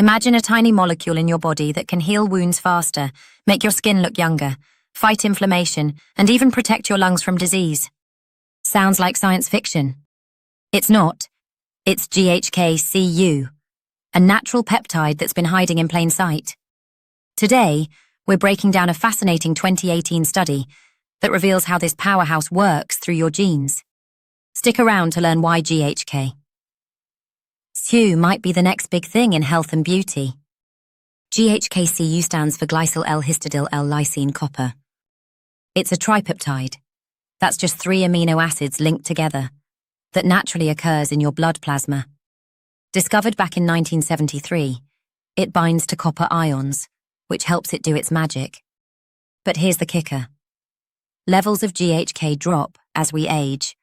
Imagine a tiny molecule in your body that can heal wounds faster, make your skin look younger, fight inflammation, and even protect your lungs from disease. Sounds like science fiction. It's not. It's GHK-Cu, a natural peptide that's been hiding in plain sight. Today, we're breaking down a fascinating 2018 study that reveals how this powerhouse works through your genes. Stick around to learn why GHK-Cu might be the next big thing in health and beauty. GHK-Cu stands for glycyl L-histidyl L-lysine copper. It's a tripeptide. That's just 3 amino acids linked together that naturally occurs in your blood plasma. Discovered back in 1973, it binds to copper ions, which helps it do its magic. But here's the kicker. Levels of GHK drop as we age,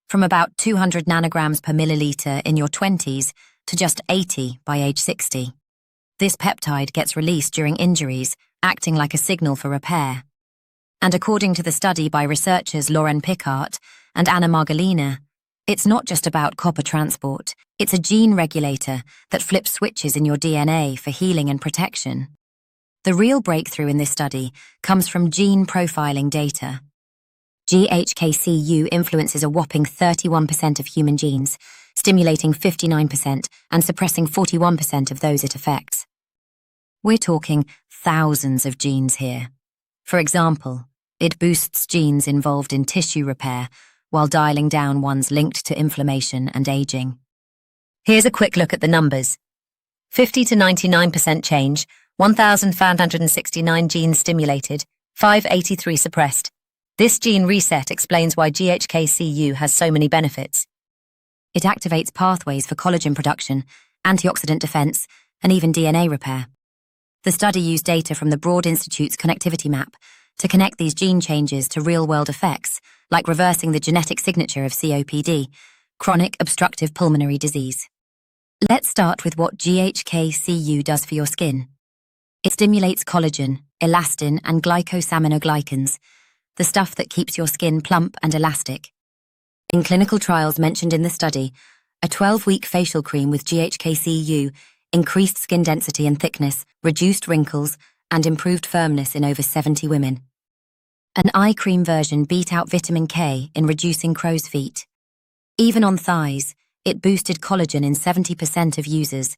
from about 200 nanograms per milliliter in your 20s to just 80 by age 60. This peptide gets released during injuries, acting like a signal for repair. And according to the study by researchers Lauren Pickart and Anna Margolina, it's not just about copper transport, it's a gene regulator that flips switches in your DNA for healing and protection. The real breakthrough in this study comes from gene profiling data. GHK-Cu influences a whopping 31% of human genes, stimulating 59% and suppressing 41% of those it affects. We're talking thousands of genes here. For example, it boosts genes involved in tissue repair while dialing down ones linked to inflammation and aging. Here's a quick look at the numbers. 50 to 99% change, 1,569 genes stimulated, 583 suppressed. This gene reset explains why GHK-Cu has so many benefits. It activates pathways for collagen production, antioxidant defense, and even DNA repair. The study used data from the Broad Institute's connectivity map to connect these gene changes to real-world effects, like reversing the genetic signature of COPD, chronic obstructive pulmonary disease. Let's start with what GHK-Cu does for your skin. It stimulates collagen, elastin, and glycosaminoglycans, the stuff that keeps your skin plump and elastic. In clinical trials mentioned in the study, a 12-week facial cream with GHK-Cu increased skin density and thickness, reduced wrinkles, and improved firmness in over 70 women. An eye cream version beat out vitamin K in reducing crow's feet. Even on thighs, it boosted collagen in 70% of users,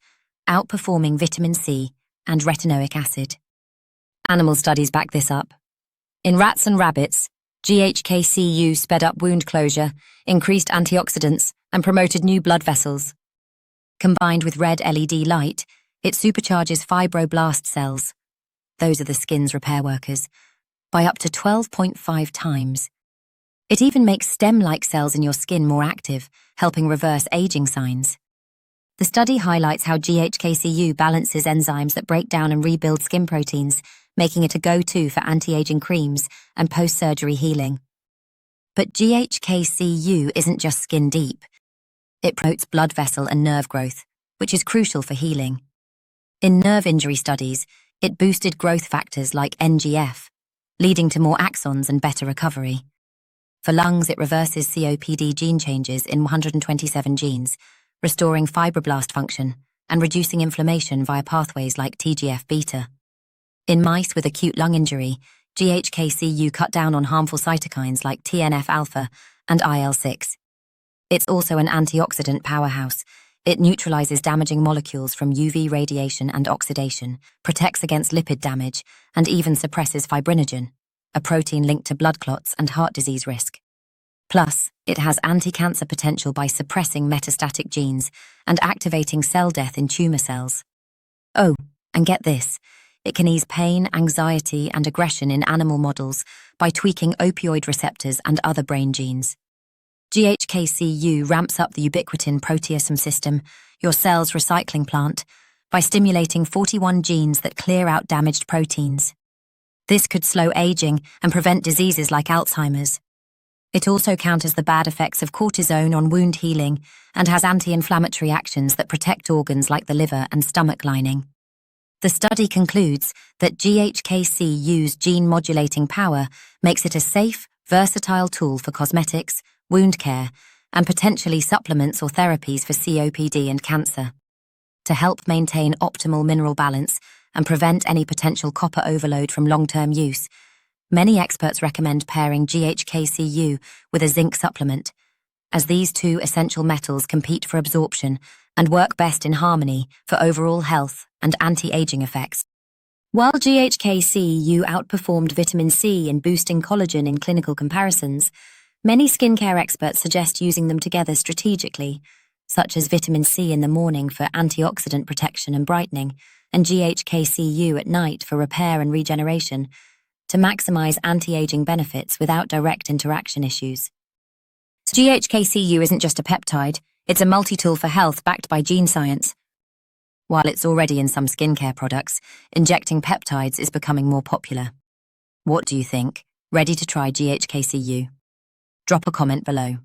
outperforming vitamin C and retinoic acid. Animal studies back this up. In rats and rabbits, GHK-Cu sped up wound closure, increased antioxidants, and promoted new blood vessels. Combined with red LED light, it supercharges fibroblast cells, those are the skin's repair workers, by up to 12.5 times. It even makes stem-like cells in your skin more active, helping reverse aging signs. The study highlights how GHK-Cu balances enzymes that break down and rebuild skin proteins, making it a go-to for anti-aging creams and post-surgery healing. But GHK-Cu isn't just skin deep. It promotes blood vessel and nerve growth, which is crucial for healing. In nerve injury studies, it boosted growth factors like NGF, leading to more axons and better recovery. For lungs, it reverses COPD gene changes in 127 genes, restoring fibroblast function and reducing inflammation via pathways like TGF-beta. In mice with acute lung injury, GHK-Cu cut down on harmful cytokines like TNF-alpha and IL-6. It's also an antioxidant powerhouse. It neutralizes damaging molecules from UV radiation and oxidation, protects against lipid damage, and even suppresses fibrinogen, a protein linked to blood clots and heart disease risk. Plus, it has anti-cancer potential by suppressing metastatic genes and activating cell death in tumor cells. Oh, and get this. It can ease pain, anxiety, and aggression in animal models by tweaking opioid receptors and other brain genes. GHK-Cu ramps up the ubiquitin proteasome system, your cell's recycling plant, by stimulating 41 genes that clear out damaged proteins. This could slow aging and prevent diseases like Alzheimer's. It also counters the bad effects of cortisone on wound healing and has anti-inflammatory actions that protect organs like the liver and stomach lining. The study concludes that GHK-Cu's gene-modulating power makes it a safe, versatile tool for cosmetics, wound care, and potentially supplements or therapies for COPD and cancer. to help maintain optimal mineral balance and prevent any potential copper overload from long-term use. Many experts recommend pairing GHK-Cu with a zinc supplement, as these two essential metals compete for absorption and work best in harmony for overall health and anti-aging effects. While GHK-Cu outperformed vitamin C in boosting collagen in clinical comparisons, many skincare experts suggest using them together strategically, such as vitamin C in the morning for antioxidant protection and brightening, and GHK-Cu at night for repair and regeneration, to maximize anti-aging benefits without direct interaction issues. GHK-Cu isn't just a peptide, it's a multi-tool for health backed by gene science. While it's already in some skincare products, injecting peptides is becoming more popular. What do you think? Ready to try GHK-Cu? Drop a comment below.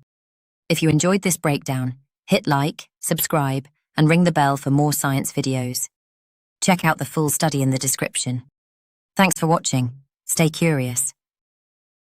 If you enjoyed this breakdown, hit like, subscribe, and ring the bell for more science videos. Check out the full study in the description. Thanks for watching. Stay curious.